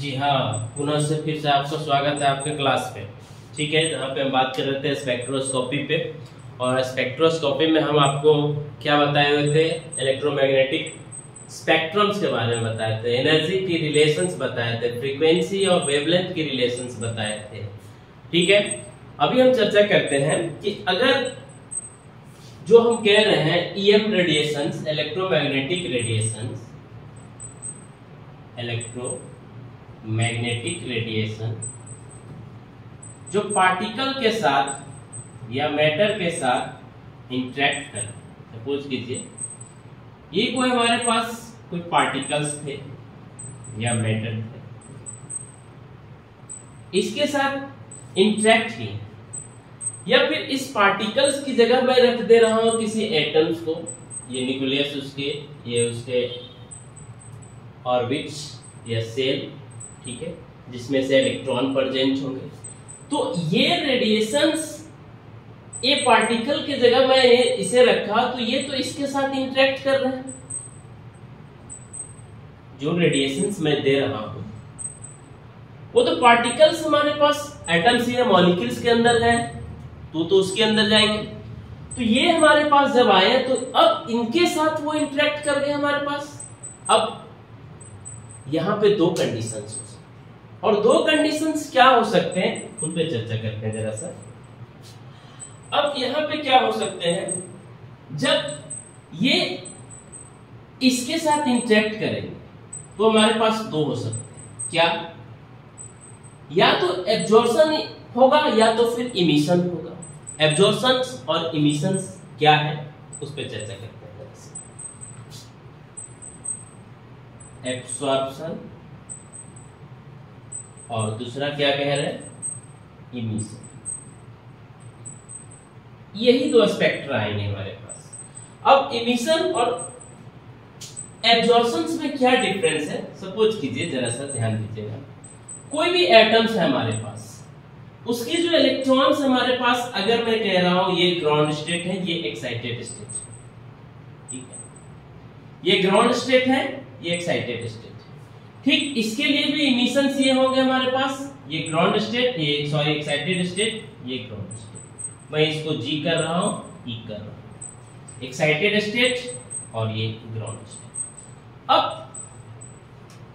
जी हाँ, पुनः से फिर से आपका स्वागत है आपके क्लास पे। ठीक है, जहाँ पे हम बात कर रहे थे स्पेक्ट्रोस्कोपी पे। और स्पेक्ट्रोस्कोपी में हम आपको क्या बताए हुए थे, इलेक्ट्रोमैग्नेटिक स्पेक्ट्रम्स के बारे में बताए थे, एनर्जी की रिलेशंस बताए थे, फ्रीक्वेंसी और वेवलेंथ की रिलेशंस बताए थे। ठीक है, अभी हम चर्चा करते हैं कि अगर जो हम कह रहे हैं EM radiations, electromagnetic radiations, electromagnetic radiation जो पार्टिकल के साथ या मैटर के साथ इंटरेक्ट कर, सपोज कीजिए ये कोई हमारे पास कोई पार्टिकल्स थे या मैटर थे, इसके साथ इंटरेक्ट किए, या फिर इस पार्टिकल्स की जगह मैं रख दे रहा हूं किसी एटम्स को, ये न्यूक्लियस उसके, ये उसके ऑर्बिट्स या सेल, ठीक है, जिसमें से इलेक्ट्रॉन प्रेजेंट होंगे। तो ये रेडिएशंस, ये पार्टिकल की जगह मैं इसे रखा तो ये तो इसके साथ इंटरेक्ट कर रहे हैं। जो रेडिएशंस मैं दे रहा हूं वो तो पार्टिकल्स हमारे पास एटम्स या मॉलिक्यूल्स के अंदर है, तो उसके अंदर जाएंगे। तो ये हमारे पास जब आए तो अब इनके साथ वो इंटरेक्ट कर गए हमारे पास। अब यहां पे दो कंडीशंस हो सकते, और दो कंडीशंस क्या हो सकते हैं उन पे चर्चा करते हैं जरा सा। अब यहां पे क्या हो सकते हैं, जब ये इसके साथ इंटरेक्ट करेंगे तो हमारे पास दो हो सकते हैं, क्या, या तो एब्जॉर्प्शन होगा या तो फिर इमिशन होगा। एब्जॉर्प्शन और इमिशन क्या है उस पे चर्चा करते हैं। एब्सॉर्प्शन और दूसरा क्या कह रहे हैं, इमिशन। यही दो स्पेक्ट्रा आएंगे हमारे पास। अब इमिशन और एब्जॉर्प्शन में क्या डिफरेंस है, सपोज कीजिए, जरा सा ध्यान दीजिएगा, कोई भी एटम्स है हमारे पास, उसके जो इलेक्ट्रॉन्स हमारे पास, अगर मैं कह रहा हूं ये ग्राउंड स्टेट है, ये एक्साइटेड स्टेट है, ठीक है, ये ग्राउंड स्टेट है, ये एक्साइटेड स्टेट है, ठीक। इसके लिए भी इमिशंस ये होंगे हमारे पास, ये ग्राउंड स्टेट, ये सॉरी एक्साइटेड स्टेट, ये ग्राउंड स्टेट। मैं इसको जी कर रहा हूं, ई कर रहा हूं, एक्साइटेड स्टेट और ये ग्राउंड स्टेट। अब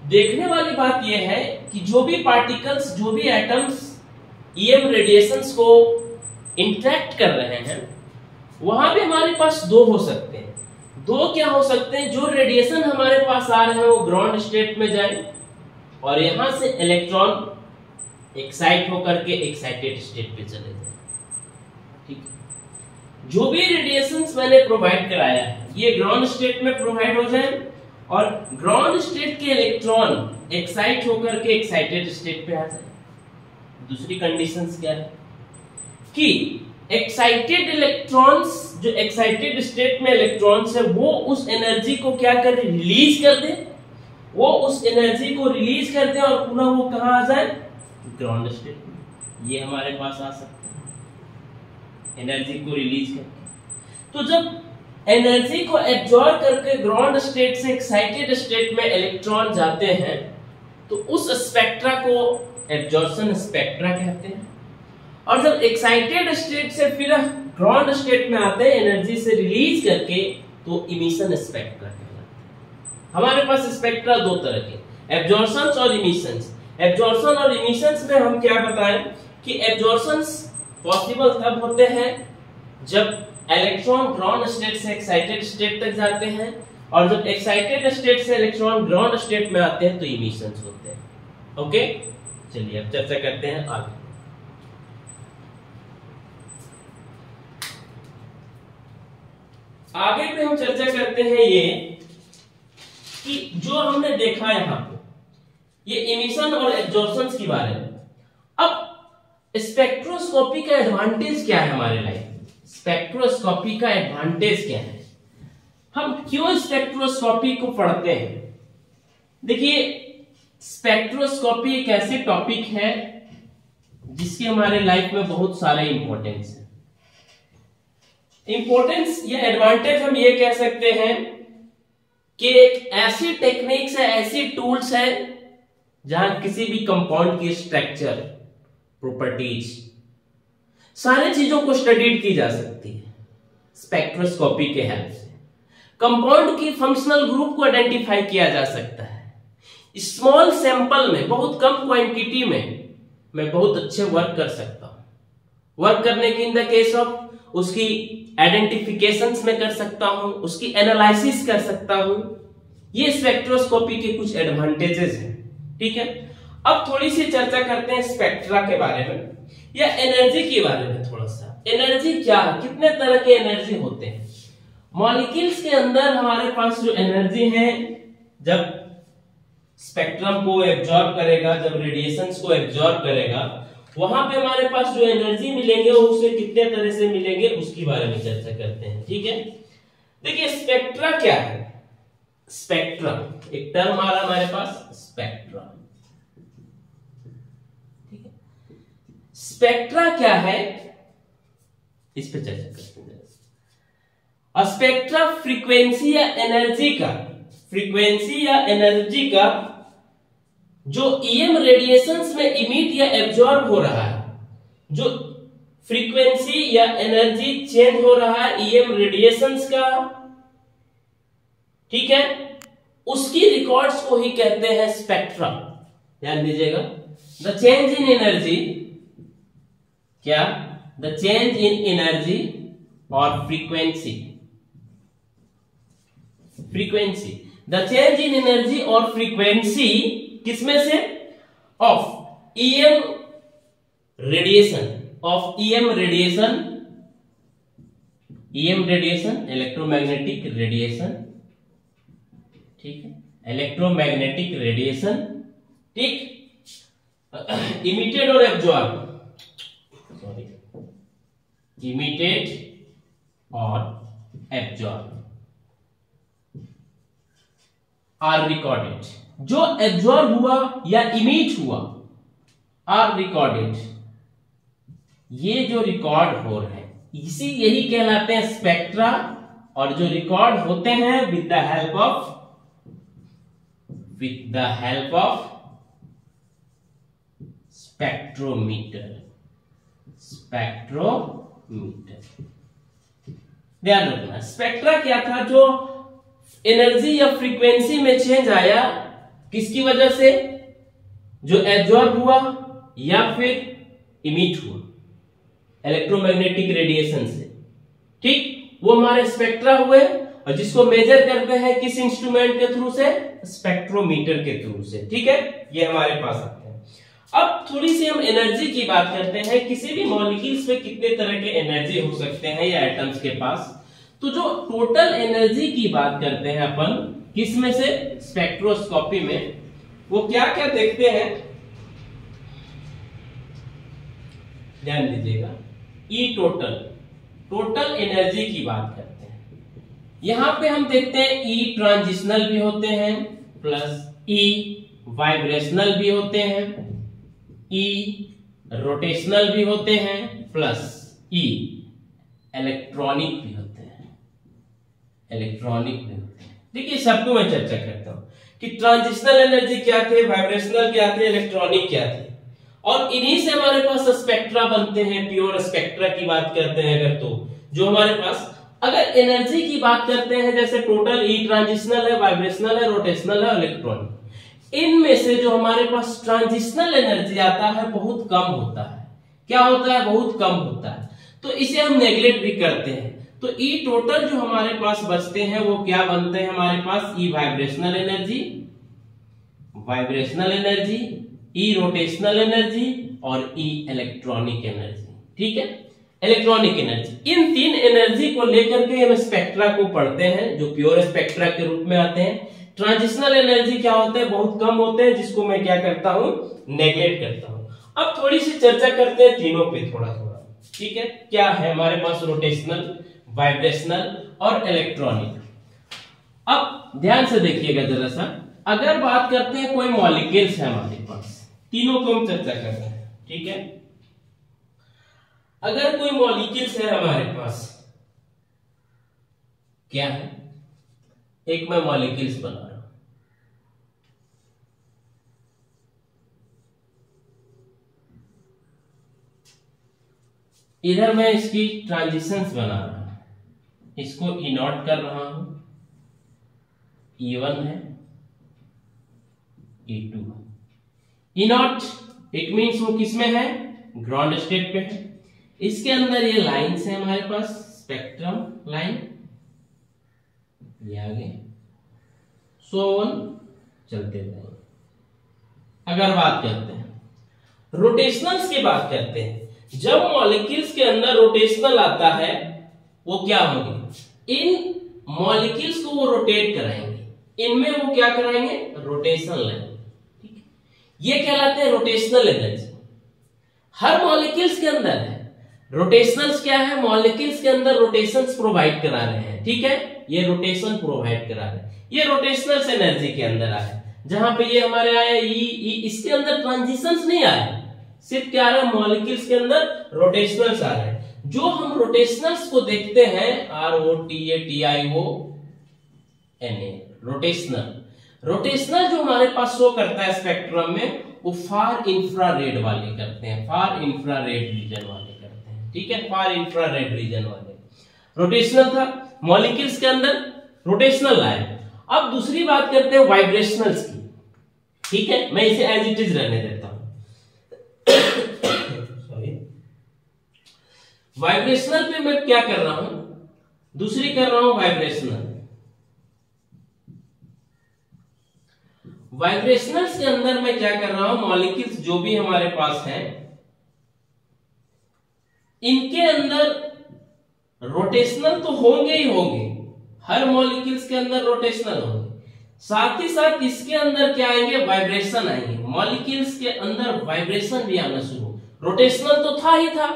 देखने वाली बात यह है कि जो भी पार्टिकल्स, जो भी एटम्स ईएम रेडिएशंस को इंटरेक्ट कर रहे हैं, वहां भी हमारे पास दो हो सकते हैं। दो क्या हो सकते हैं, जो रेडिएशन हमारे पास आ रहे हैं वो ग्राउंड स्टेट में जाए और यहां से इलेक्ट्रॉन एक्साइट होकर के एक्साइटेड स्टेट पे चले जाए, ठीक है। जो भी रेडिएशंस मैंने प्रोवाइड कराया है ये ग्राउंड स्टेट में प्रोवाइड हो जाए और ग्राउंड स्टेट के इलेक्ट्रॉन एक्साइट होकर के एक्साइटेड स्टेट पे आ जाए। दूसरी कंडीशंस क्या है कि एक्साइटेड इलेक्ट्रॉन्स, जो एक्साइटेड स्टेट में इलेक्ट्रॉन्स है, वो उस एनर्जी को क्या करे, रिलीज कर दे, वो उस एनर्जी को रिलीज कर दे और पुनः वो कहां आ जाए, ग्राउंड स्टेट में। ये हमारे पास आ सकता है एनर्जी को रिलीज करके। तो जब एनर्जी को एब्जॉर्ब करके ग्राउंड स्टेट से एक्साइटेड स्टेट में इलेक्ट्रॉन जाते हैं तो उस स्पेक्ट्रा को एब्जॉर्प्शन स्पेक्ट्रा कहते हैं। और जब एक्साइटेड स्टेट से फिर ग्राउंड स्टेट में आते हैं एनर्जी से रिलीज करके, तो इमिशन स्पेक्ट्रा कहलाते हैं। हमारे पास स्पेक्ट्रा दो तरह के, एब्जॉर्प्शन और इमिशन। एब्जॉर्प्शन और इमिशन में हम क्या बताएं कि एब्जॉर्प्शन पॉसिबल तब होते हैं जब इलेक्ट्रॉन ग्राउंड स्टेट से एक्साइटेड स्टेट तक जाते हैं, और जब एक्साइटेड स्टेट से इलेक्ट्रॉन ग्राउंड स्टेट में आते हैं तो इमिशंस होते हैं। ओके, चलिए अब चर्चा करते हैं आगे। आगे पे हम चर्चा करते हैं ये कि जो हमने देखा यहां पे, ये इमिशन और एब्जॉर्प्शन के बारे में। अब स्पेक्ट्रोस्कोपी का एडवांटेज क्या है हमारे लाइफ में, स्पेक्ट्रोस्कोपी का एडवांटेज क्या है, हम क्यों स्पेक्ट्रोस्कोपी को पढ़ते हैं। देखिए, स्पेक्ट्रोस्कोपी एक ऐसे टॉपिक है जिसके हमारे लाइफ में बहुत सारे इंपॉर्टेंस है। इंपॉर्टेंस या एडवांटेज हम ये कह सकते हैं कि एक ऐसी टेक्निक्स है, ऐसी टूल्स है जहां किसी भी कंपाउंड की स्ट्रक्चर, प्रॉपर्टीज, सारी चीजों को स्टडीड की जा सकती है स्पेक्ट्रोस्कोपी के हेल्प से। कंपाउंड की फंक्शनल ग्रुप को आइडेंटिफाई किया जा सकता है। स्मॉल सैंपल में, बहुत कम क्वांटिटी में मैं बहुत अच्छे वर्क कर सकता हूं। वर्क करने की इन द केस ऑफ उसकी आइडेंटिफिकेशंस में कर सकता हूं, उसकी एनालिसिस कर सकता हूं। ये स्पेक्ट्रोस्कोपी के कुछ एडवांटेजेस हैं। ठीक है, अब थोड़ी सी चर्चा करते हैं स्पेक्ट्रा के बारे में या एनर्जी के बारे में। थोड़ा सा एनर्जी क्या है, कितने तरह के एनर्जी होते हैं मॉलिक्यूल्स के अंदर। हमारे पास जो एनर्जी है, जब स्पेक्ट्रम को एब्जॉर्ब करेगा, जब रेडिएशंस को एब्जॉर्ब करेगा, वहां पे हमारे पास जो एनर्जी मिलेंगे वो उसे कितने तरह से मिलेंगे उसके बारे में चर्चा करते हैं। ठीक है, देखिए स्पेक्ट्रा क्या है। स्पेक्ट्रा एक टर्म आ रहा है हमारे पास, स्पेक्ट्रा। ठीक है, स्पेक्ट्रा क्या है इस पे चर्चा करते हैं। स्पेक्ट्रा फ्रीक्वेंसी या एनर्जी का, फ्रीक्वेंसी या एनर्जी का जो ईएम रेडिएशंस में इमिट या एब्जॉर्ब हो रहा है, जो फ्रीक्वेंसी या एनर्जी चेंज हो रहा है ईएम रेडिएशंस का, ठीक है, उसकी रिकॉर्ड्स को ही कहते हैं स्पेक्ट्रा। ध्यान दीजिएगा, द चेंज इन एनर्जी, क्या, द चेंज इन एनर्जी और frequency, frequency, the change in energy और फ्रीक्वेंसी किसमें से, of EM radiation, of EM radiation, EM radiation electromagnetic radiation, ठीक है, इलेक्ट्रोमैग्नेटिक रेडिएशन, ठीक, इमिटेड और एब्जॉर्ब, सॉरी, इमिटेड और एब्जॉर्ब आर रिकॉर्डेड। जो एब्जॉर्ब हुआ या इमिट हुआ आर रिकॉर्डेड, ये जो रिकॉर्ड हो रहे हैं इसी यही कहलाते हैं स्पेक्ट्रा। और जो रिकॉर्ड होते हैं with the help of, with the help of spectrometer, spectrometer. ध्यान रखना, स्पेक्ट्रा क्या था, जो एनर्जी या फ्रीक्वेंसी में चेंज आया किसकी वजह से, जो एब्जॉर्ब हुआ या फिर इमिट हुआ इलेक्ट्रोमैग्नेटिक रेडिएशन से, ठीक, वो हमारे स्पेक्ट्रा हुए। और जिसको मेजर करते हैं किस इंस्ट्रूमेंट के थ्रू से, स्पेक्ट्रोमीटर के थ्रू से। ठीक है, ये हमारे पास आते हैं। अब थोड़ी सी हम एनर्जी की बात करते हैं। किसी भी मॉलिक्यूल्स में कितने तरह के एनर्जी हो सकते हैं या एटम्स के पास। तो जो टोटल एनर्जी की बात करते हैं अपन, किसमें से, स्पेक्ट्रोस्कोपी में, वो क्या क्या देखते हैं, ध्यान दीजिएगा। ई टोटल, टोटल एनर्जी की बात करते हैं। यहां पे हम देखते हैं ई ट्रांजिशनल भी होते हैं, प्लस ई वाइब्रेशनल भी होते हैं, ई रोटेशनल भी होते हैं, प्लस ई इलेक्ट्रॉनिक भी होते हैं, इलेक्ट्रॉनिक भी होते हैं। देखिए सबको मैं चर्चा करता हूं कि ट्रांजिशनल एनर्जी क्या थे, वाइब्रेशनल क्या थे, इलेक्ट्रॉनिक क्या थे, और इन्हीं से हमारे पास स्पेक्ट्रा बनते हैं। प्योर स्पेक्ट्रा की बात करते हैं अगर, तो जो हमारे पास, अगर एनर्जी की बात करते हैं, जैसे टोटल ई ट्रांजिशनल है, वाइब्रेशनल है, रोटेशनल है, इलेक्ट्रॉनिक, इनमें से जो हमारे पास ट्रांजिशनल एनर्जी आता है बहुत कम होता है। क्या होता है, बहुत कम होता है, तो इसे हम नेग्लेक्ट भी करते हैं। तो ई टोटल जो हमारे पास बचते हैं वो क्या बनते हैं हमारे पास, ई वाइब्रेशनल एनर्जी, वाइब्रेशनल एनर्जी, ई रोटेशनल एनर्जी और ई इलेक्ट्रॉनिक एनर्जी। ठीक है, इलेक्ट्रॉनिक एनर्जी, इन तीन एनर्जी को लेकर के हम स्पेक्ट्रा को पढ़ते हैं, जो प्योर स्पेक्ट्रा के रूप में आते हैं। ट्रांजिशनल एनर्जी क्या होते हैं, बहुत कम होते हैं, जिसको मैं क्या करता हूं, नेग्लेक्ट करता हूं। अब थोड़ी सी चर्चा करते हैं तीनों पे थोड़ा थोड़ा। ठीक है, क्या है हमारे पास, रोटेशनल, वाइब्रेशनल और इलेक्ट्रॉनिक। अब ध्यान से देखिएगा जरा सा, अगर बात करते हैं कोई मॉलिक्यूल्स है हमारे पास, तीनों को हम चर्चा कर रहे हैं। ठीक है, अगर कोई मॉलिक्यूल्स है हमारे पास, क्या है, एक मैं मॉलिक्यूल्स बना रहा हूं, इधर मैं इसकी ट्रांजिशंस बना रहा हूं, इसको E नॉट कर रहा हूं, E1 है, E2 है। E नॉट इट मीन्स वो किसमें है, ग्राउंड स्टेट पे है। इसके अंदर ये लाइन्स है हमारे पास, स्पेक्ट्रम लाइन, ये आगे सो ऑन चलते जाएंगे। अगर बात करते हैं रोटेशनल्स की बात करते हैं, जब मॉलिक्यूल्स के अंदर रोटेशनल आता है वो क्या होंगे, इन मॉलिक्यूल्स को वो रोटेट कराएंगे, इनमें वो क्या कराएंगे, रोटेशन लाएंगे, ठीक है। ये कहलाते हैं रोटेशनल एनर्जी। हर मॉलिक्यूल्स के अंदर है रोटेशनल्स, क्या है, मॉलिक्यूल्स के अंदर रोटेशंस प्रोवाइड करा रहे हैं, ठीक है, ये रोटेशन प्रोवाइड करा रहे हैं, ये रोटेशनल एनर्जी के अंदर आए। जहां पे ये हमारे आए इसके अंदर ट्रांजिशंस नहीं आए, सिर्फ क्या आ रहा है, मॉलिक्यूल्स के अंदर रोटेशनल्स आ रहे हैं। जो हम रोटेशनल्स को देखते हैं ROTATIONA, रोटेशनल जो हमारे पास शो करता है स्पेक्ट्रम में, वो फार इंफ्रारेड वाले करते हैं, फार इंफ्रारेड रीजन वाले करते हैं, ठीक है, फार इंफ्रारेड रीजन वाले। रोटेशनल था, मॉलिक्यूल्स के अंदर रोटेशनल आए। अब दूसरी बात करते हैं वाइब्रेशनल्स की, ठीक है, मैं इसे एज इट इज रहने देता हूं। वाइब्रेशनल पे मैं क्या कर रहा हूं, दूसरी कर रहा हूं वाइब्रेशनल। वाइब्रेशनल्स के अंदर मैं क्या कर रहा हूं, मॉलिक्यूल्स जो भी हमारे पास हैं इनके अंदर रोटेशनल तो होंगे ही होंगे, हर मॉलिक्यूल्स के अंदर रोटेशनल होंगे, साथ ही साथ इसके अंदर क्या आएंगे, वाइब्रेशन आएंगे, मॉलिक्यूल्स के अंदर वाइब्रेशन भी आना शुरू। रोटेशनल तो था ही था,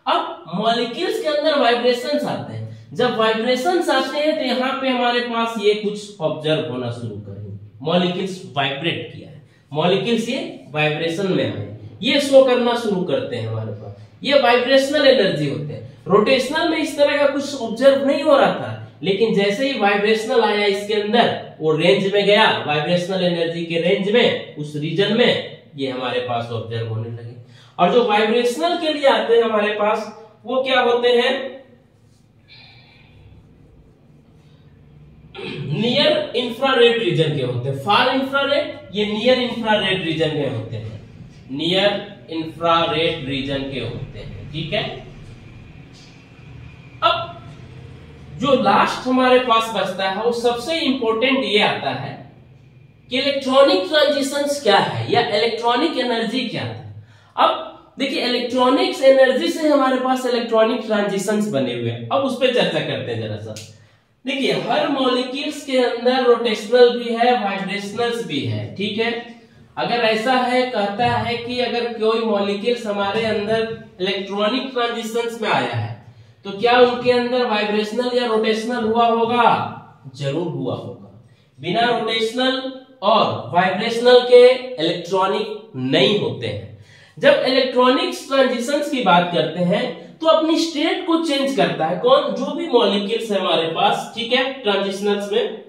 अब मॉलिक्यूल्स के अंदर वाइब्रेशंस आते हैं। जब वाइब्रेशंस आते हैं तो यहाँ पे हमारे पास ये कुछ ऑब्जर्व होना शुरू करेंगे, मॉलिक्यूल्स वाइब्रेट किया है, मॉलिक्यूल्स ये वाइब्रेशन में आए, ये शो करना शुरू करते हैं हमारे पास, ये वाइब्रेशनल एनर्जी होते हैं। रोटेशनल में इस तरह का कुछ ऑब्जर्व नहीं हो रहा था, लेकिन जैसे ही वाइब्रेशनल आया इसके अंदर, वो रेंज में गया, वाइब्रेशनल एनर्जी के रेंज में, उस रीजन में ये हमारे पास ऑब्जर्व होने लगे। और जो वाइब्रेशनल के लिए आते हैं हमारे पास, वो क्या होते हैं, नियर इंफ्रारेड रीजन के होते हैं, फार इंफ्रारेड, ये नियर इंफ्रारेड रीजन के होते हैं, नियर इंफ्रारेड रीजन के होते हैं, ठीक है। अब जो लास्ट हमारे पास बचता है वो सबसे इंपॉर्टेंट ये आता है कि इलेक्ट्रॉनिक ट्रांजिशंस क्या है या इलेक्ट्रॉनिक एनर्जी क्या है। अब देखिए इलेक्ट्रॉनिक्स एनर्जी से हमारे पास इलेक्ट्रॉनिक ट्रांजिशंस बने हुए हैं, अब उस पर चर्चा करते हैं जरा सा। देखिए हर मॉलिक्यूल्स के अंदर रोटेशनल भी है, वाइब्रेशनल्स भी है, ठीक है। अगर ऐसा है, कहता है कि अगर कोई मॉलिक्यूल्स हमारे अंदर इलेक्ट्रॉनिक ट्रांजिशंस में आया है तो क्या उनके अंदर वाइब्रेशनल या रोटेशनल हुआ होगा, जरूर हुआ होगा। बिना रोटेशनल और वाइब्रेशनल के इलेक्ट्रॉनिक नहीं होते हैं। जब इलेक्ट्रॉनिक्स ट्रांजिशंस की बात करते हैं तो अपनी स्टेट को चेंज करता है कौन, जो भी मॉलिक्यूल्स है हमारे पास, ठीक है, ट्रांजिशनल्स में,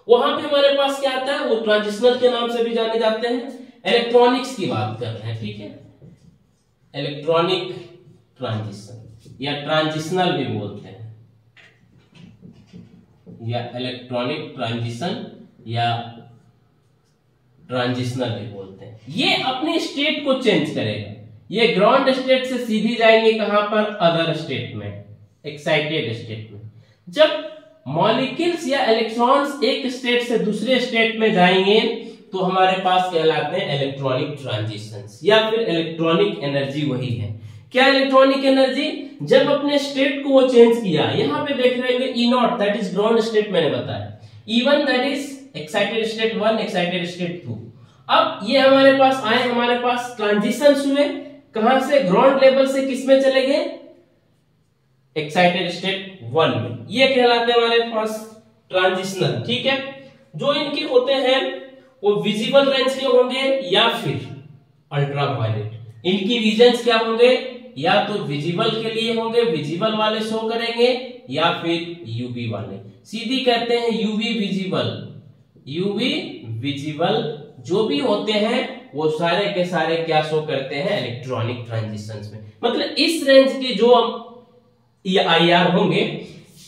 वहां पे हमारे पास क्या आता है, वो ट्रांजिशनल के नाम से भी जाने जाते हैं। इलेक्ट्रॉनिक्स की बात कर रहे हैं, ठीक है, इलेक्ट्रॉनिक ट्रांजिशन या ट्रांजिशनल भी बोलते हैं, या इलेक्ट्रॉनिक ट्रांजिशन या ट्रांजिशनल भी बोलते हैं। ये अपनी स्टेट को चेंज करेगा, ये ग्राउंड स्टेट से सीधी जाएंगे कहां पर, अदर स्टेट में, एक्साइटेड स्टेट में। जब मॉलिक्यूल्स या इलेक्ट्रॉन्स एक स्टेट से दूसरे स्टेट में जाएंगे तो हमारे पास कहलाते हैं इलेक्ट्रॉनिक ट्रांजिशंस, या फिर इलेक्ट्रॉनिक एनर्जी वही है। क्या इलेक्ट्रॉनिक एनर्जी, जब अपने स्टेट को वो चेंज किया, यहां पे देख रहे हैं E not that is ground state मैंने बताया, E1 that is excited state 1, excited state 2। अब ये हमारे पास आए, हमारे पास ट्रांजिशंस हुए, कहां से, ग्राउंड लेवल से किस में चले गए, एक्साइटेड स्टेट 1 में। ये कहलाते हैं हमारे पास ट्रांजिशनल, ठीक है। जो इनके होते हैं वो विजिबल रेंज के होंगे या फिर अल्ट्रावायलेट। इनकी रीजन्स क्या होंगे, या तो विजिबल के लिए होंगे, विजिबल वाले शो करेंगे, या फिर यूवी वाले। सीधी कहते हैं यूवी विजिबल, यूवी विजिबल जो भी होते हैं वो सारे के सारे क्या शो करते हैं, इलेक्ट्रॉनिक ट्रांजिशंस में। मतलब इस रेंज के जो IR होंगे,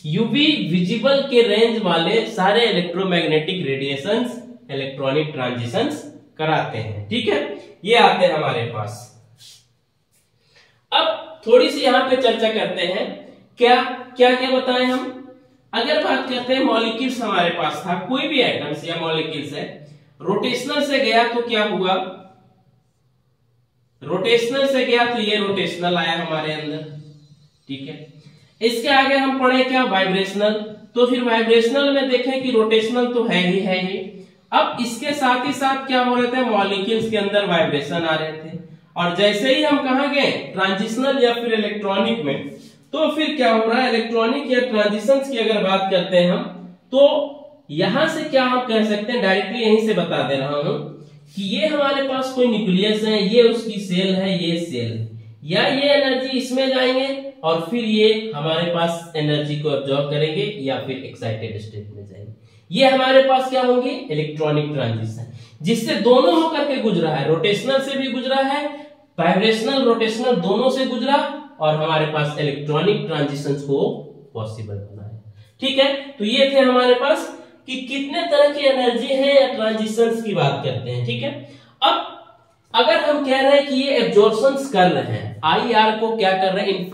यूवी विजिबल के रेंज वाले सारे इलेक्ट्रोमैग्नेटिक रेडिएशंस इलेक्ट्रॉनिक ट्रांजिशंस कराते हैं। ठीक है, ये आते हैं हमारे पास। अब थोड़ी सी यहां पे चर्चा करते हैं, क्या क्या क्या बताएं हम। अगर बात करते हैं मॉलिक्यूल्स, हमारे पास था कोई भी एटम्स या मॉलिक्यूल्स है, रोटेशनल से गया तो क्या हुआ, रोटेशनल से गया तो ये रोटेशनल आया हमारे अंदर। ठीक है, इसके आगे हम पढ़े क्या, वाइब्रेशनल। तो फिर वाइब्रेशनल में देखें कि रोटेशनल तो है ही। अब इसके साथ ही साथ क्या हो रहे थे, मॉलिक्यूल्स के अंदर वाइब्रेशन आ रहे थे। और जैसे ही हम कहां गए, ट्रांजिशनल या फिर इलेक्ट्रॉनिक में, तो फिर क्या हो रहा है, इलेक्ट्रॉनिक या ट्रांजिशंस की अगर बात करते हैं हम, तो यहां से क्या हम कह सकते हैं, डायरेक्टली यहीं से बता दे रहा हूं कि ये हमारे पास कोई न्यूक्लियस है, ये उसकी सेल है, ये सेल है, या ये एनर्जी इसमें जाएंगे और फिर ये हमारे पास एनर्जी को एब्जॉर्ब करेंगे या फिर एक्साइटेड स्टेट में जाएंगे। ये हमारे पास क्या होंगे, इलेक्ट्रॉनिक ट्रांजिशन, जिससे दोनों होकर के गुजरा है, रोटेशनल से भी गुजरा है, वाइब्रेशनल रोटेशनल दोनों से गुजरा, और हमारे पास इलेक्ट्रॉनिक ट्रांजिशंस को पॉसिबल बना है। ठीक है, तो ये थे हमारे पास कि कितने तरह की एनर्जी है या ट्रांजिशंस की बात करते हैं। ठीक है, अब अगर हम कह रहे हैं कि ये एब्जॉर्प्शंस कर रहे हैं, IR को क्या कर रहे हैं,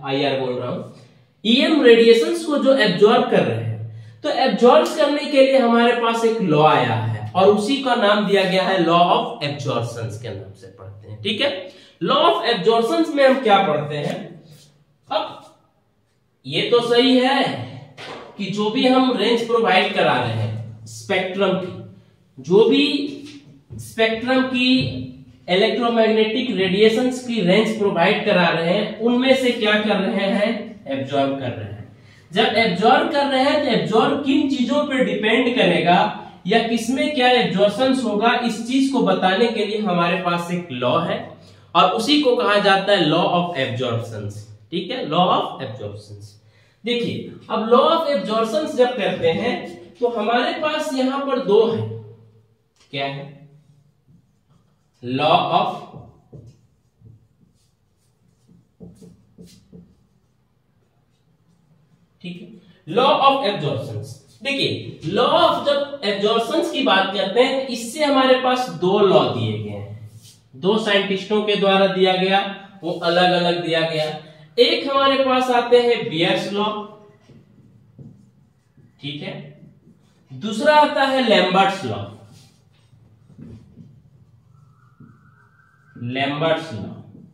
IR बोल रहा हूं, EM रेडिएशंस को जो एब्जॉर्ब कर रहे हैं, तो एब्जॉर्ब करने के लिए हमारे पास एक लॉ आया है और उसी का नाम दिया गया है लॉ ऑफ एब्जॉर्प्शंस के नाम से पढ़ते हैं। ठीक है, लॉ ऑफ एब्जॉर्प्शंस में हम क्या पढ़ते हैं, अब ये तो सही है कि जो भी हम रेंज प्रोवाइड करा रहे हैं स्पेक्ट्रम की, जो भी स्पेक्ट्रम की इलेक्ट्रोमैग्नेटिक रेडिएशंस की रेंज प्रोवाइड करा रहे हैं, उनमें से क्या कर रहे हैं, एब्जॉर्ब कर रहे हैं। जब एब्जॉर्ब कर रहे हैं तो एब्जॉर्ब किन चीजों पर डिपेंड करेगा या किसमें क्या एब्जॉर्प्शंस होगा, इस चीज को बताने के लिए हमारे पास एक लॉ है और उसी को कहा जाता है लॉ ऑफ एब्जॉर्प्शंस। ठीक है, लॉ ऑफ एब्जॉर्प्शंस। देखिए, अब लॉ ऑफ एब्जॉर्प्शंस जब करते हैं तो हमारे पास यहां पर दो है, क्या है, लॉ ऑफ ठीक है, लॉ ऑफ एब्जॉर्प्शंस। देखिए, लॉ ऑफ जब एब्जॉर्प्शंस की बात करते हैं तो इससे हमारे पास दो लॉ दिए गए हैं, दो साइंटिस्टों के द्वारा दिया गया, वो अलग अलग दिया गया। एक हमारे पास आते हैं बियर्स लॉ, ठीक है, दूसरा आता है लैम्बर्ट्स लॉ। लैम्बर्ट्स लॉ,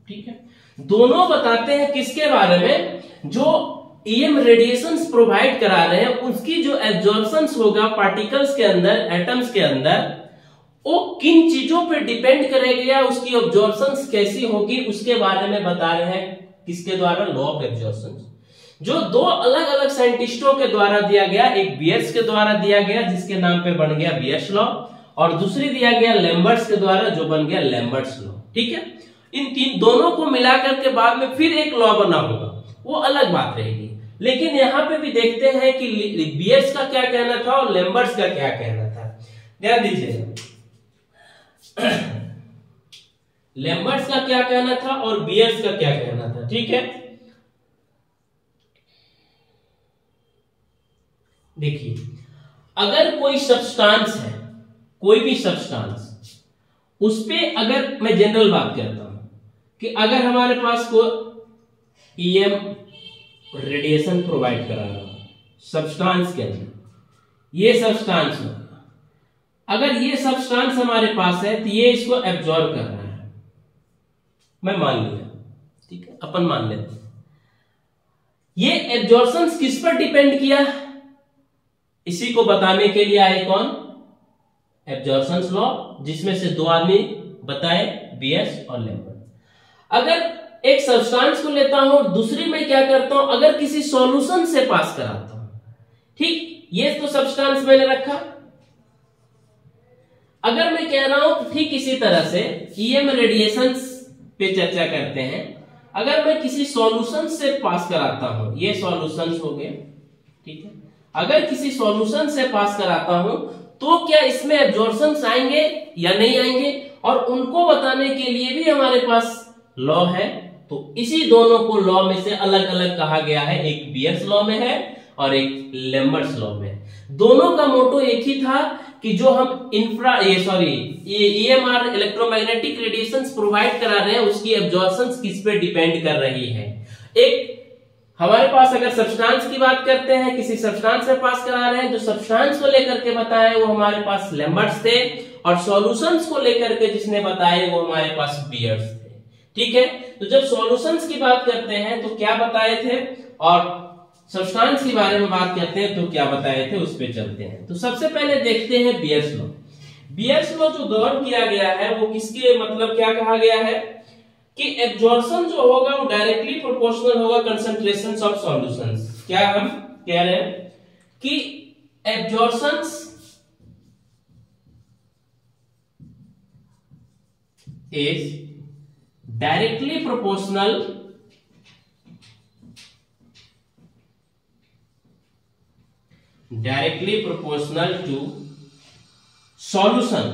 ठीक है, दोनों बताते हैं किसके बारे में, जो EM रेडिएशंस प्रोवाइड करा रहे हैं उसकी जो एब्जॉर्प्शंस होगा पार्टिकल्स के अंदर, एटम्स के अंदर, वो किन चीजों पे डिपेंड करेगा, उसकी एब्जॉर्प्शंस कैसी होगी, उसके बारे में बता रहे हैं। किसके द्वारा, लॉ ऑफ एब्जॉर्प्शंस, जो दो अलग अलग साइंटिस्टों के द्वारा दिया गया, एक बियर्स के द्वारा दिया गया जिसके नाम पे बन गया बियर्स लॉ, और दूसरी दिया गया लैम्बर्ट्स के द्वारा जो बन गया लैम्बर्ट्स लॉ। ठीक है, इन तीन दोनों को मिलाकर के बाद में फिर एक लॉ बना होगा, वो अलग बात रहेगी। लेकिन यहां पे भी देखते हैं कि बियर्स का क्या कहना था और लैम्बर्ट्स का क्या कहना था। ध्यान दीजिएगा, लैम्बर्ट्स का क्या कहना था और बियर्स का क्या कहना था। ठीक है, देखिए, अगर कोई सब्सटेंस है, कोई भी सब्सटेंस, उस पे अगर मैं जनरल बात करता हूं कि अगर हमारे पास कोई EM रेडिएशन प्रोवाइड करा रहा हूं सब्सटेंस के अंदर, ये सब्सटेंस होगा, अगर ये सब्सटेंस हमारे पास है तो ये इसको एब्जॉर्ब कर रहा है, मैं मान लिया, ठीक है, अपन मान लेते हैं। ये एब्जॉर्प्शंस किस पर डिपेंड किया, इसी को बताने के लिए आए कौन, एब्जॉर्प्शंस लॉ, जिसमें से दो आदमी बताए, बियर्स और लैम्बर्ट। अगर एक सब्सटेंस को लेता हूं, दूसरी में क्या करता हूं, अगर किसी सॉल्यूशन से पास कराता हूं, ठीक, ये तो सब्सटेंस मैंने रखा। अगर मैं कह रहा हूं ठीक इसी तरह से EM रेडिएशंस पे चर्चा करते हैं, अगर मैं किसी सॉल्यूशन से पास कराता हूं, ये सॉल्यूशंस हो गए, ठीक है, अगर किसी सॉल्यूशन से पास कराता हूं तो क्या इसमें एब्जॉर्प्शंस आएंगे या नहीं आएंगे, और उनको बताने के लिए भी हमारे पास लॉ है। तो इसी दोनों को लॉ में से अलग अलग कहा गया है, एक बियर्स लॉ में है और एक लैम्बर्ट्स लॉ में। दोनों का मोटो एक ही था कि जो हम ईएमआर इलेक्ट्रोमैग्नेटिक रेडिएशंस प्रोवाइड करा रहे हैं उसकी एब्जॉर्प्शंस किस पे डिपेंड कर रही है। एक हमारे पास अगर सब्सटेंस की बात करते हैं, किसी सब्सटेंस से पास करा रहे हैं, जो सब्सटेंस को लेकर के बताए वो हमारे पास लैम्बर्ट्स थे, और सॉल्यूशंस को लेकर के जिसने बताए वो हमारे पास बियर्स थे। ठीक है, तो जब सॉल्यूशंस की बात करते हैं तो क्या बताए थे, और सब्सटेंस के बारे में बात करते हैं तो क्या बताए थे, उस पे चलते हैं। तो सबसे पहले देखते हैं बियर्स लॉ। बियर्स लॉ जो गवर्न किया गया है वो किसके मतलब क्या कहा गया है कि एब्जॉर्प्शन जो होगा वो डायरेक्टली प्रोपोर्शनल होगा कंसंट्रेशंस ऑफ सॉल्यूशंस। क्या हम कह रहे हैं कि absorptions is directly proportional to solution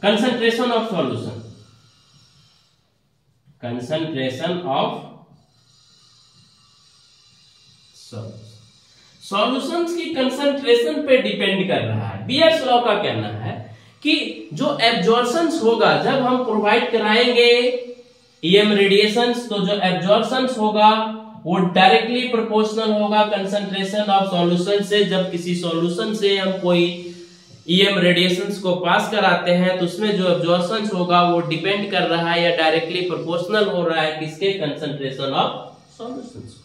concentration of solution solutions की कंसंट्रेशन पे डिपेंड कर रहा है। बियर्स लॉ का कहना है कि जो एब्जॉर्प्शंस होगा जब हम प्रोवाइड कराएंगे ईएम रेडिएशंस, तो जो एब्जॉर्प्शंस होगा वो डायरेक्टली प्रोपोर्शनल होगा कंसंट्रेशन ऑफ सॉल्यूशन से। जब किसी सॉल्यूशन से हम कोई ईएम रेडिएशंस को पास कराते हैं तो उसमें जो एब्जॉर्प्शंस होगा वो डिपेंड कर रहा है या डायरेक्टली प्रोपोर्शनल हो रहा है किसके, कंसंट्रेशन ऑफ सॉल्यूशंस।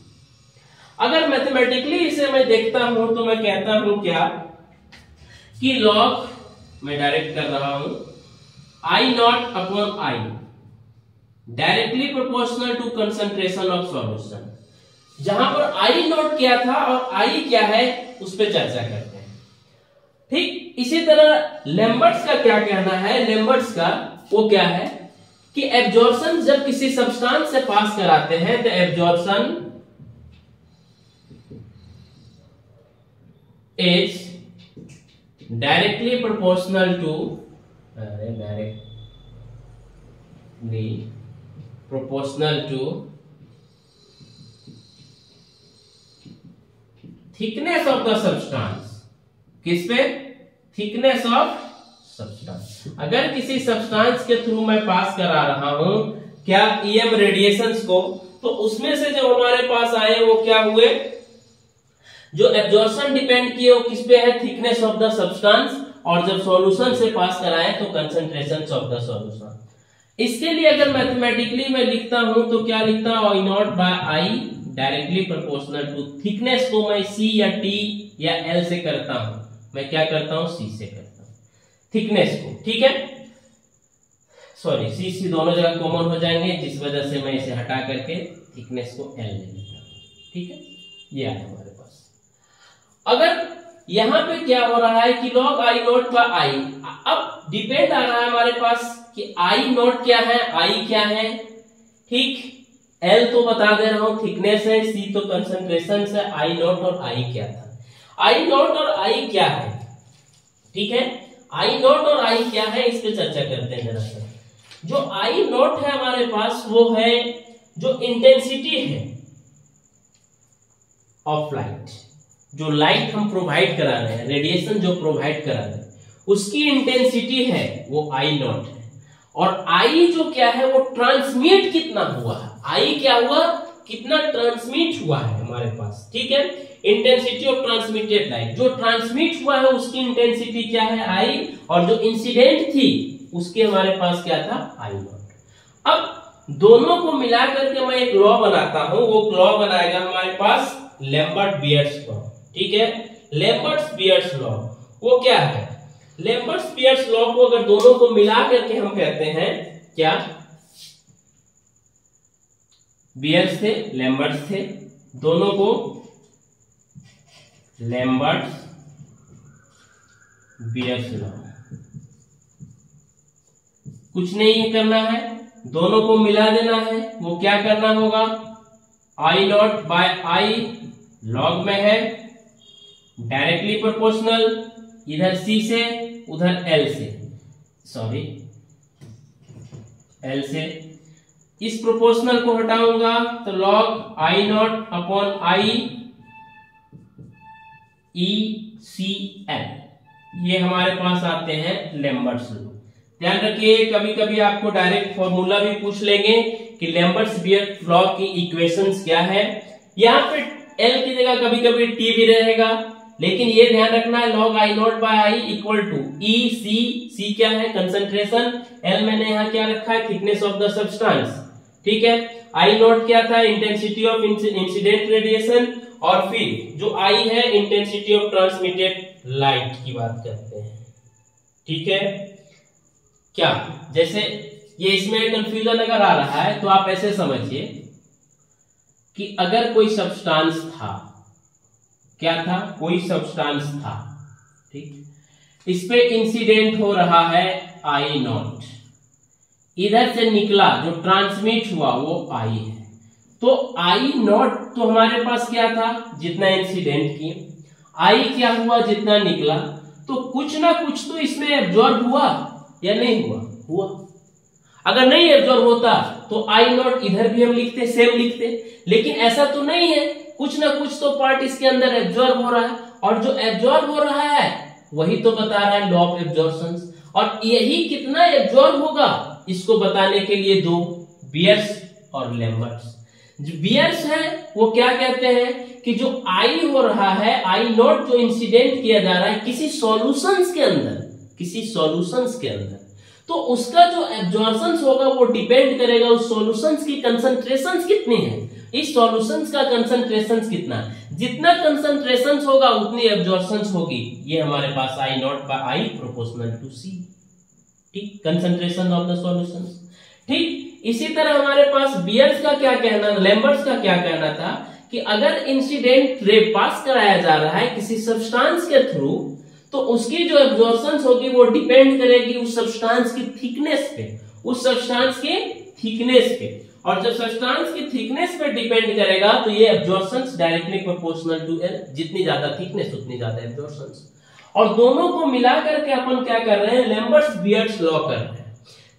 अगर मैथमेटिकली इसे मैं देखता हूं तो मैं कहता हूं क्या कि लॉग मैं डायरेक्ट कर रहा हूं I naught upon I directly proportional to concentration of solution. जहां पर आई नॉट क्या था और आई क्या है उस पर चर्चा करते हैं। ठीक इसी तरह लैम्बर्ट्स का क्या कहना है, लैम्बर्ट्स का वो क्या है कि एब्जॉर्प्शन जब किसी सब्सटेंस से पास कराते हैं तो absorption is directly proportional to thickness of the substance. किस पे, थिकनेस ऑफ सब्सटेंस। अगर किसी सब्सटेंस के थ्रू मैं पास करा रहा हूं क्या ईएम रेडिएशंस को, तो उसमें से जो हमारे पास आए वो क्या हुए, जो एब्जॉर्प्शन डिपेंड किए वो किस पे है, थिकनेस ऑफ द सब्सटेंस, और जब सॉल्यूशन से पास कराए तो कंसंट्रेशन ऑफ द सॉल्यूशन। इसके लिए अगर मैथमेटिकली मैं लिखता हूं तो क्या लिखता हूं, I naught by I directly proportional to thickness को मैं सी या टी या एल से करता हूं, मैं क्या करता हूं सी से करता हूं थिकनेस को। ठीक है, सॉरी सी दोनों जगह कॉमन हो जाएंगे जिस वजह से मैं इसे हटा करके थिकनेस को एल ले लेता हूं। ठीक है, ये आ हमारे पास। अगर यहां पे क्या हो रहा है कि लॉग आई नॉट बाय आई, अब डिपेंड आ रहा है हमारे पास कि आई नॉट क्या है, आई क्या है। ठीक, एल तो बता दे रहा हूं थिकनेस है, सी तो कंसंट्रेशन है, आई नॉट और आई क्या था, आई नॉट और आई क्या है। ठीक है, आई नॉट और आई क्या है इस पे चर्चा करते हैं जरा सा। जो आई नॉट है हमारे पास वो है जो इंटेंसिटी है ऑफ लाइट, जो लाइट हम प्रोवाइड करा रहे हैं, रेडिएशन जो प्रोवाइड करा रहे हैं उसकी इंटेंसिटी है वो आई नॉट है। और आई जो क्या है वो ट्रांसमिट कितना हुआ है, आई क्या हुआ, कितना ट्रांसमिट हुआ है हमारे पास। ठीक है, इंटेंसिटी ऑफ ट्रांसमिटेड लाइट, जो ट्रांसमिट हुआ है उसकी इंटेंसिटी क्या है आई, और जो इंसिडेंट थी उसके हमारे पास क्या था आई नॉट। अब दोनों को मिला करके मैं एक लॉ बनाता हूं, वो लॉ बनाएगा हमारे पास लैम्बर्ट बियर्स लॉ। ठीक है, लैम्बर्ट बियर्स लॉ वो क्या है, लैम्बर्ट बियर्स लॉ को अगर दोनों को मिला करके हम कहते हैं क्या, बियर्स थे लैम्बर्ट्स थे, दोनों को लैम्बर्ट बियर्स लॉ। कुछ नहीं करना है, दोनों को मिला देना है। वो क्या करना होगा, आई नॉट बाय आई लॉग में है डायरेक्टली प्रोपोर्शनल, इधर सी से उधर एल से, सॉरी एल से इस प्रोपोर्शनल को हटाऊंगा तो log I naught upon I e c l, ये हमारे पास आते हैं लैम्बर्ट्स लॉ। ध्यान रखिए कभी कभी आपको डायरेक्ट फॉर्मूला भी पूछ लेंगे कि लैम्बर्ट्स बियर लॉ की इक्वेशंस क्या है। यहाँ पे एल की जगह कभी कभी टी भी रहेगा, लेकिन ये ध्यान रखना है log I naught by I equal to E C, C क्या है कंसंट्रेशन, एल मैंने यहाँ क्या रखा है थिकनेस ऑफ द सब्सटेंस, ठीक है। आई नॉट क्या था इंटेंसिटी ऑफ इंसिडेंट रेडिएशन, और फिर जो आई है इंटेंसिटी ऑफ ट्रांसमिटेड लाइट की बात करते हैं, ठीक है। क्या जैसे ये इसमें कंफ्यूजन अगर आ रहा है तो आप ऐसे समझिए कि अगर कोई सब्सटेंस था, क्या था कोई सब्सटेंस था, ठीक, इस पे इंसिडेंट हो रहा है आई नॉट, इधर से निकला जो ट्रांसमिट हुआ वो आई है, तो आई नॉट तो हमारे पास क्या था जितना इंसिडेंट किए, आई क्या हुआ जितना निकला, तो कुछ ना कुछ तो इसमें एब्जॉर्ब हुआ या नहीं हुआ, हुआ। अगर नहीं एब्जॉर्ब होता तो आई नॉट इधर भी हम लिखते सेम लिखते, लेकिन ऐसा तो नहीं है, कुछ ना कुछ तो पार्ट इसके अंदर एब्जॉर्ब हो रहा है, और जो एब्जॉर्ब हो रहा है वही तो बता रहा है लॉ ऑफ एब्जॉर्प्शन, और यही कितना एब्जॉर्ब होगा इसको बताने के लिए दो बियर्स और लैम्बर्ट्स। जो बियर्स है वो क्या कहते हैं कि जो आई हो रहा है, आई नॉट जो इंसिडेंट किया जा रहा है किसी सॉल्यूशंस के अंदर, किसी सॉल्यूशंस के अंदर, तो उसका जो एब्जॉर्प्शन होगा वो डिपेंड करेगा उस सॉल्यूशंस की कंसंट्रेशंस कितनी है, इस सॉल्यूशंस का कंसंट्रेशंस कितना है, जितना कंसंट्रेशंस होगा उतनी एब्जॉर्प्शंस होगी। ये हमारे पास I naught by I proportional to C, ठीक, कंसंट्रेशन ऑफ द सॉल्यूशंस, ठीक। इसी तरह हमारे पास बियर्स का क्या कहना, लैम्बर्ट्स का क्या कहना था कि अगर इंसिडेंट रे पास कराया जा रहा है किसी सब्सटेंस के थ्रू, तो उसकी जो एब्जॉर्प्शन होगी वो डिपेंड करेगी उस सब्सटेंस की थिकनेस पे, उस सब्सटेंस के थिकनेस पे, और जब सब्सटेंस की थिकनेस पे डिपेंड करेगा तो ये एब्जॉर्प्शंस डायरेक्टली प्रोपोर्शनल टू एल, जितनी ज्यादा थिकनेस उतनी ज्यादा एब्जॉर्प्शंस, और दोनों को मिला करके अपन क्या कर रहे हैं लैम्बर्ट्स बियर्स लॉ कर रहे हैं।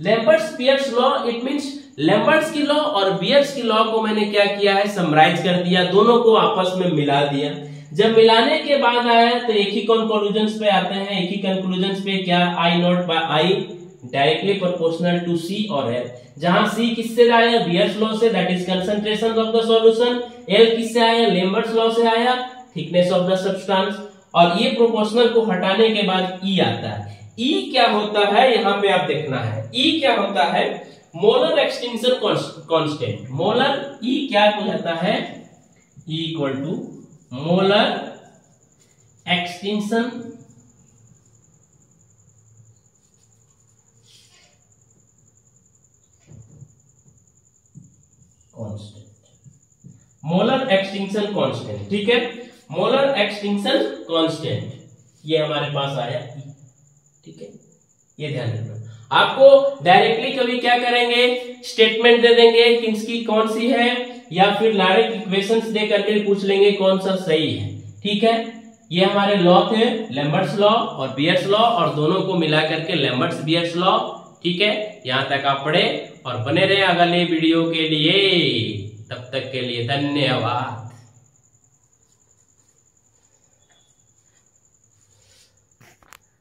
Lambert's bears law it means Lambert's की लॉ और बियर्स की लॉ को मैंने क्या किया है समराइज कर दिया, दोनों को आपस में मिला दिया। जब मिलाने के बाद आया तो एक ही कंक्लूजन पे आते हैं, एक ही कंक्लूजन पे क्या I naught by I directly proportional to C और एल, जहां सी किससे आया बियर्स लॉ से, that is concentration of the solution, L किससे आया लैम्बर्ट्स लॉ से आया थिकनेस ऑफ द सब्सटेंस, और ये प्रोपोर्शनल को हटाने के बाद ई आता है। ई क्या होता है यहाँ पे आप देखना है, ई क्या होता है molar extinction constant, molar e क्या हो जाता है e equal to molar extinction constant, molar extinction constant, ठीक है, मोलर एक्सटिंक्शन कांस्टेंट ये हमारे पास आया ई, ठीक है, ये ध्यान रखना। आपको डायरेक्टली कभी क्या करेंगे स्टेटमेंट दे देंगे कि इसकी कौन सी है, या फिर डायरेक्ट इक्वेशंस दे करके पूछ लेंगे कौन सा सही है, ठीक है। ये हमारे लॉ थे लैम्बर्ट्स लॉ और बियर्स लॉ, और दोनों को मिला करके लैम्बर्ट्स बियर्स लॉ, ठीक है। यहां तक आप पढ़े और बने रहे अगले वीडियो के लिए, तब तक के लिए धन्यवाद।